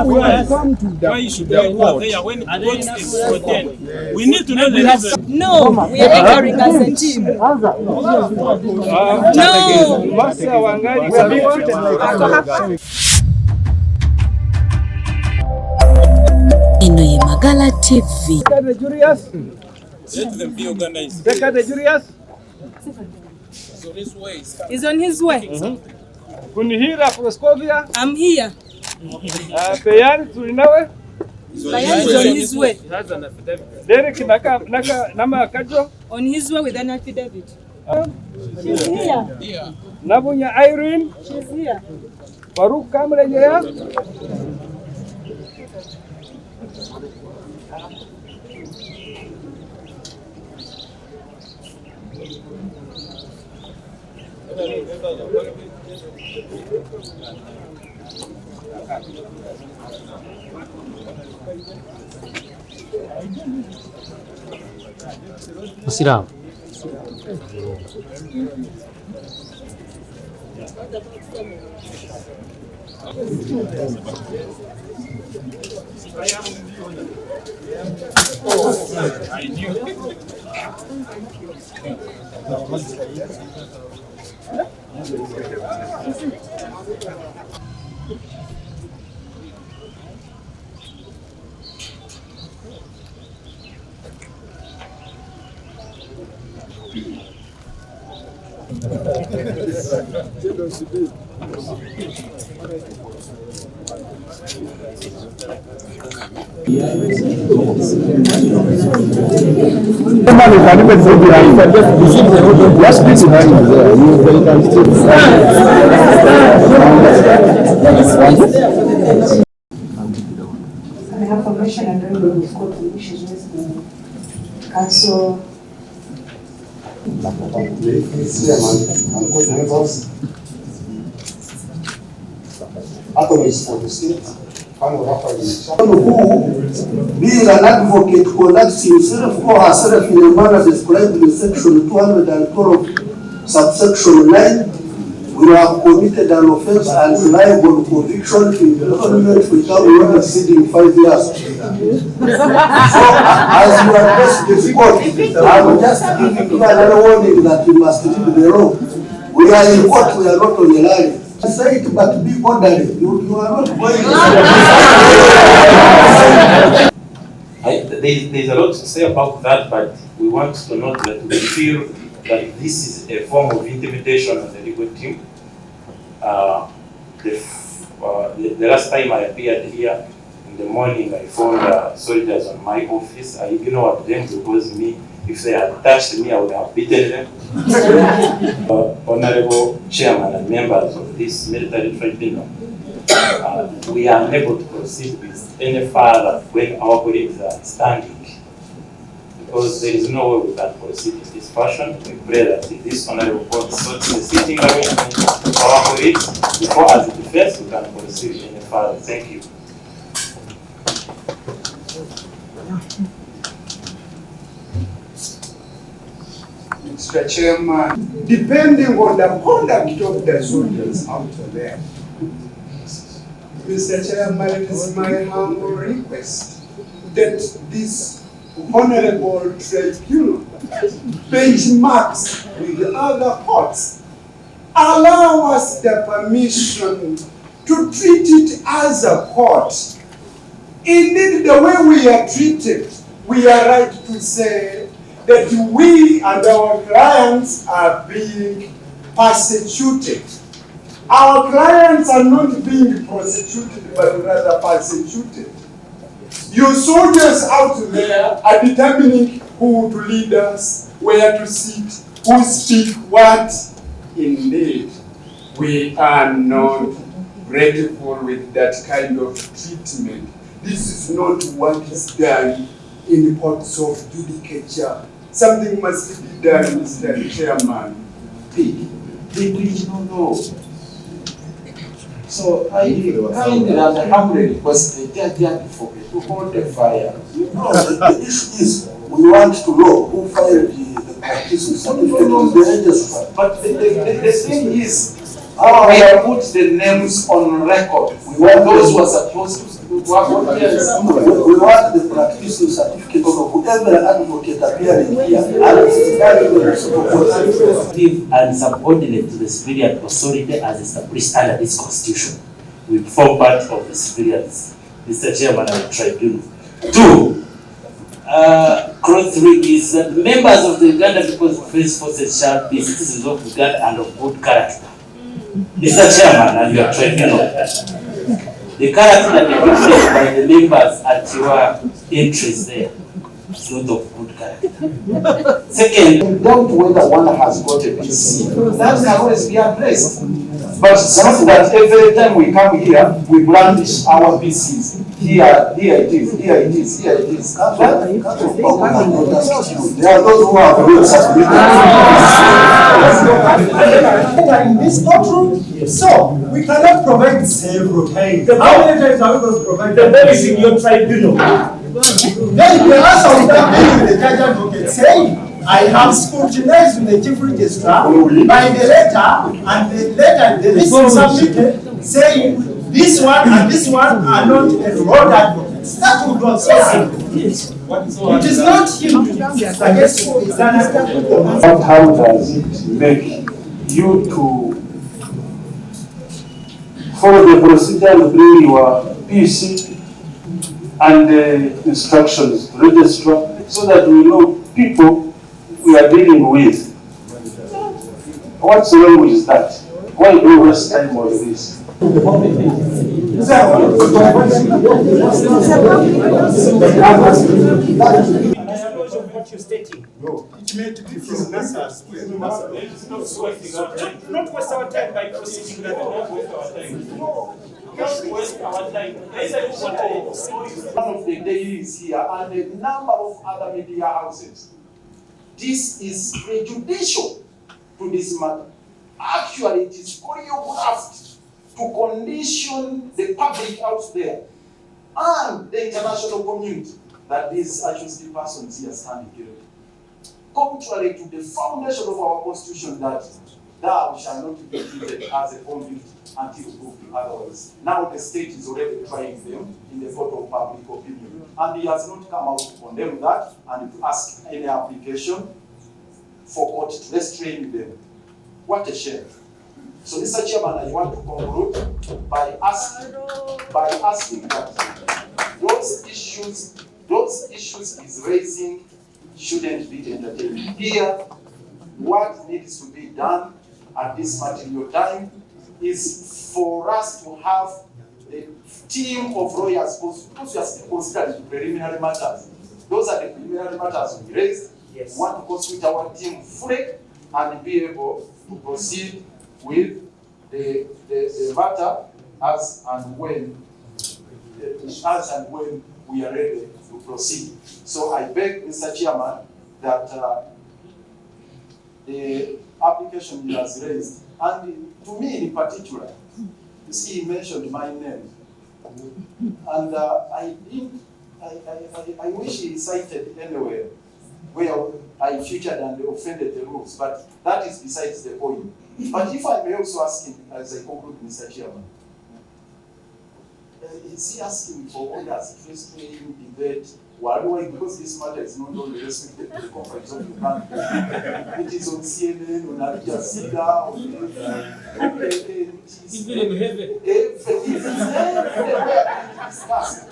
Why should we go there when God is ordained? We need to know the reason. No, we are entering as a team. Ino Yamagye TV. Let them be organized. So this way He's on his way. I'm here. Bayani tulinawe. Bayani is on his way. Derek Namakajo. On his way with an affidavit. She's here. Nabunya Irene. She's here. Faruk Kamrejeya. Siram. I have permission and then we will go to issues with the council. Who, being an advocate, conducts himself or herself in a manner described in section 212, subsection 9, we have committed an offense and liable conviction in imprisonment without not exceeding 5 years. So, as you address the court, I will just give you another warning that you must read the law. We are in court, we are not on the line. Say it, but be orderly. You are not going to... There's a lot to say about that, but we want to note that we feel that this is a form of intimidation on the legal team. The last time I appeared here in the morning, I found soldiers on my office. I ignored them because if they had touched me, I would have beaten them. Honorable Chairman and members of this military tribunal, we are unable to proceed with any further when our colleagues are standing, because there is no way we can proceed in this fashion. We pray that this honorable court sorts the sitting arrangement for our colleagues before, as a defense, we can proceed any further. Thank you. Mr. Chairman, depending on the conduct of the soldiers out there, Mr. Chairman, it is my humble request that this honorable tribunal benchmarks with the other courts, allow us the permission to treat it as a court. Indeed, the way we are treated, we are right to say that we and our clients are being persecuted. Our clients are not being prosecuted, but rather persecuted. You soldiers out there are determining who to lead us, where to sit, who speak what. Indeed, we are not grateful with that kind of treatment. This is not what is done in the courts of judicature. Something must be than Mr. Chairman P. They did not know. So I kindly and humbly request the judge advocate to hold the fire. No, the issue is we want to know who filed the practice certificate on the register. But the thing is, we have put the names on record. We want those who are supposed to. We want the practice certificate of whoever advocate appearing here and subordinate to the civilian authority as established under this constitution. We form part of the civilians, Mr. Chairman of the tribunal. 2. Clause 3 is that members of the Uganda People's Defense Forces shall be citizens of Uganda and of good character. Mr. Chairman and your tribunal. The character that you displayed by the members at your entries there is not of good character. Second, doubt whether one has got a PC. That can always be addressed. But not that every time we come here, we brandish our PCs. Here it is, here it is, here it is. There are those who have real in this courtroom, so we cannot provide several times. How many times are we going to provide? The ball is in your tribunal. Then the answer without the judge advocate saying, I have scrutinized with the chief registrar by the letter, and the letter, the list is submitted saying this one and this one are not enrolled advocates. That would not so simple. It is not him. I guess it's an advocate. How does it make you to follow the procedure and bring your PC and the instructions to register so that we know people we are dealing with? What's wrong with that? Why do we waste time on this? What you're stating. No. It may be from matters. Not waste our time by proceeding that. One of the dailies here and a number of other media houses. This is prejudicial to this matter. Actually, it is choreographed to condition the public out there and the international community that these accused persons here stand guilty. Contrary to the foundation of our constitution that thou shalt not be treated as a convict until proved otherwise. Now the state is already trying them in the court of public opinion. And he has not come out to condemn that and to ask any application for court to restrain them. What a shame. So, Mr. Chairman, I want to conclude by asking that those issues is raising shouldn't be entertained. Here, what needs to be done at this material time is for us to have a team of lawyers, because we are still considering preliminary matters. Those are the preliminary matters we raised. Yes. We want to constitute our team fully and be able to proceed with the matter as and when we are ready to proceed. So I beg, Mr. Chairman, that the application he has raised, and to me in particular, you see, he mentioned my name, and I wish he cited anywhere where I featured and offended the rules, but that is besides the point. But if I may also ask him, as I conclude, Mr. Chairman, is he asking for orders to restrain debate worldwide? Because this matter is not only restricted to the conference of Uganda. It is on CNN, on Al Jazeera, on Okukiriza. Even in heaven. Everywhere being discussed.